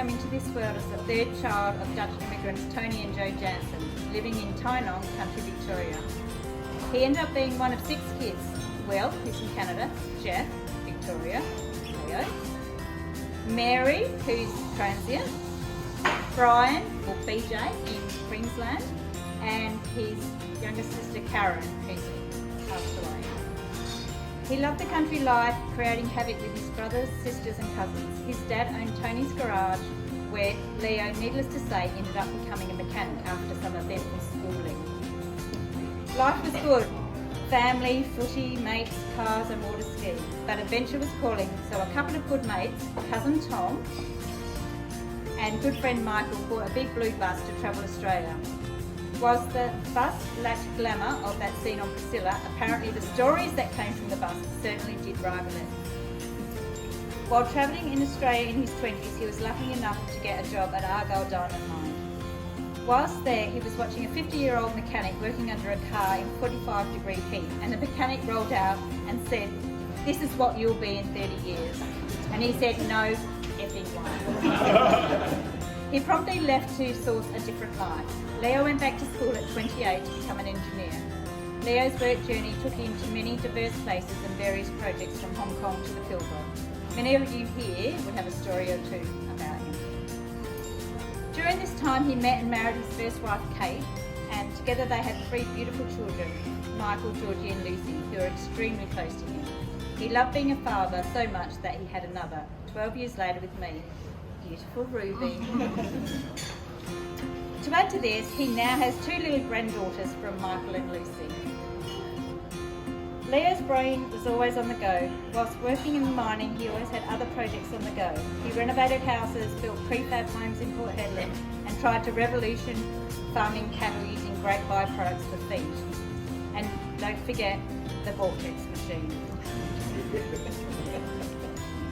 come into this world as the third child of Dutch immigrants Tony and Joe Jansen, living in Tynong, country Victoria. He ended up being one of 6 kids. Well, he's from Canada, Jeff, Victoria, Leo, Mary, who's transient, Brian, or BJ, in Queensland, and his younger sister Karen, who's passed away. He loved the country life, creating havoc with his brothers, sisters and cousins. His dad owned Tony's Garage, where Leo, needless to say, ended up becoming a mechanic after some eventful schooling. Life was good. Family, footy, mates, cars and water skiing. But adventure was calling, so a couple of good mates, cousin Tom and good friend Michael, bought a big blue bus to travel Australia. Whilst the bus lacked glamour of that scene on Priscilla, apparently the stories that came from the bus certainly did rival it. While travelling in Australia in his 20s, he was lucky enough to get a job at Argyle Diamond Mine. Whilst there, he was watching a 50-year-old mechanic working under a car in 45-degree heat, and the mechanic rolled out and said, "This is what you'll be in 30 years. And he said, "No, effing one." He promptly left to source a different life. Leo went back to school at 28 to become an engineer. Leo's work journey took him to many diverse places and various projects from Hong Kong to the Pilbara. Many of you here would have a story or two about him. During this time, he met and married his first wife, Kate, and together they had 3 beautiful children, Michael, Georgie and Lucy, who are extremely close to him. He loved being a father so much that he had another, 12 years later with me. Beautiful Ruby. To add to this, he now has 2 little granddaughters from Michael and Lucy. Leo's brain was always on the go. Whilst working in mining, he always had other projects on the go. He renovated houses, built prefab homes in Port Hedland, and tried to revolution farming cattle using great byproducts for feed. And don't forget the vortex machine.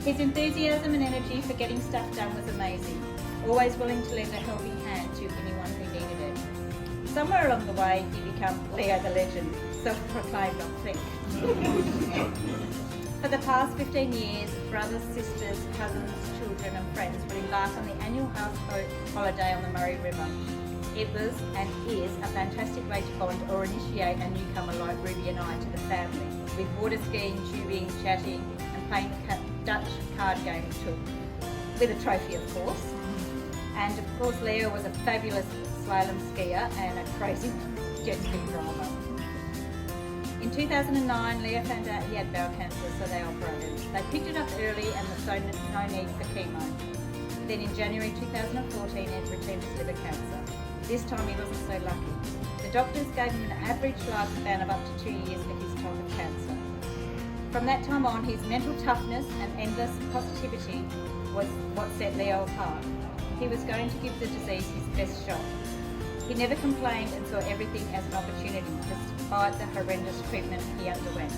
His enthusiasm and energy for getting stuff done was amazing, always willing to lend a helping hand to anyone who needed it. Somewhere along the way, he became Leo the Legend, self-proclaimed, I think. For the past 15 years, brothers, sisters, cousins, children and friends would embark on the annual houseboat holiday on the Murray River. It was and is a fantastic way to bond or initiate a newcomer like Ruby and I to the family, with water skiing, tubing, chatting and playing Dutch card game too, with a trophy of course. And of course Leo was a fabulous slalom skier and a crazy jet ski driver. In 2009, Leo found out he had bowel cancer, so they operated. They picked it up early and there was no need for chemo. Then in January 2014, it returned his liver cancer. This time he wasn't so lucky. The doctors gave him an average lifespan of up to 2 years for his type of cancer. From that time on, his mental toughness and endless positivity was what set Leo apart. He was going to give the disease his best shot. He never complained and saw everything as an opportunity, despite the horrendous treatment he underwent.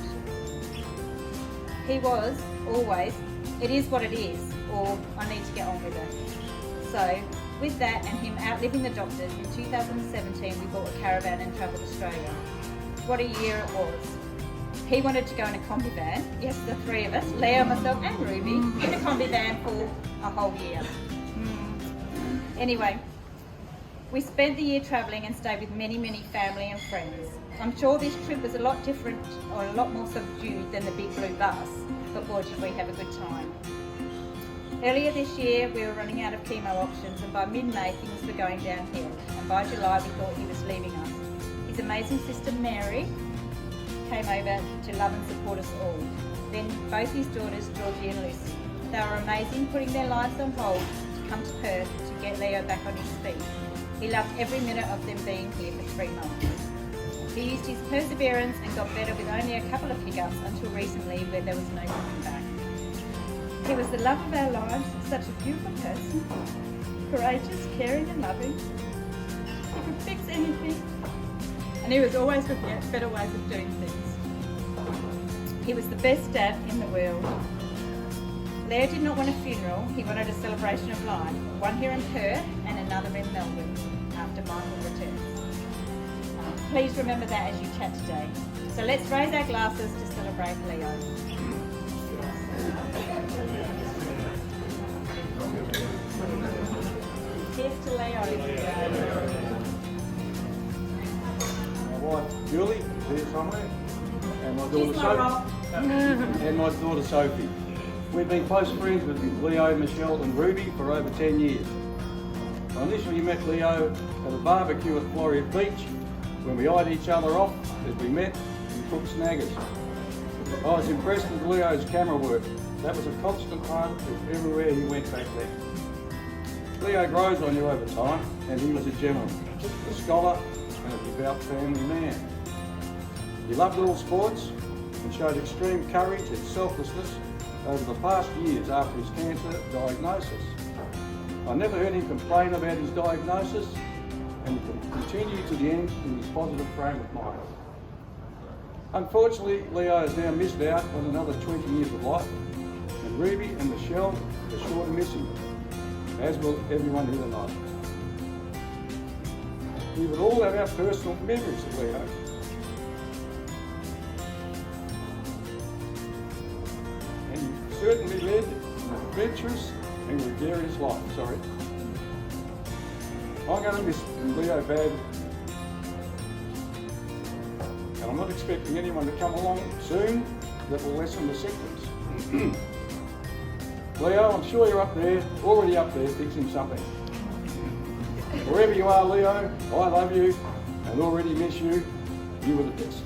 He was always, "It is what it is," or "I need to get on with it." So, with that and him outliving the doctors, in 2017 we bought a caravan and travelled Australia. What a year it was. He wanted to go in a combi van, yes, the 3 of us, Leo, myself and Ruby, in a combi van for a whole year. Anyway, we spent the year travelling and stayed with many, many family and friends. I'm sure this trip was a lot different or a lot more subdued than the big blue bus, but boy did we have a good time. Earlier this year we were running out of chemo options and by mid-May things were going downhill, and by July we thought he was leaving us. His amazing sister Mary came over to love and support us all. Then both his daughters Georgie and Lucy. They were amazing, putting their lives on hold to come to Perth to get Leo back on his feet. He loved every minute of them being here for 3 months. He used his perseverance and got better with only a couple of hiccups until recently where there was no coming back. He was the love of our lives, such a beautiful person, courageous, caring and loving. He could fix anything and he was always looking at better ways of doing things. He was the best dad in the world. Leo did not want a funeral, he wanted a celebration of life, one here in Perth and another in Melbourne after Michael returns. Please remember that as you chat today. So let's raise our glasses to celebrate Leo. Here's to Leo. My wife Julie is there somewhere, and my daughter She's my Sophie. rock. And my daughter Sophie. We've been close friends with Leo, Michelle and Ruby for over 10 years. I initially met Leo at a barbecue at Floreat Beach when we eyed each other off as we met and cooked snaggers. I was impressed with Leo's camera work. That was a constant part of everywhere he went back then. Leo grows on you over time, and he was a gentleman, a scholar and a devout family man. He loved all sports and showed extreme courage and selflessness over the past years after his cancer diagnosis. I never heard him complain about his diagnosis, and he continued to the end in his positive frame of mind. Unfortunately, Leo has now missed out on another 20 years of life, and Ruby and Michelle are sure to miss him, as will everyone here tonight. We would all have our personal memories of Leo. And he certainly led an adventurous and gregarious life. I'm going to miss Leo bad. And I'm not expecting anyone to come along soon that will lessen the symptoms. Leo, I'm sure you're already up there fixing something. Wherever you are, Leo, I love you and already miss you. You were the best.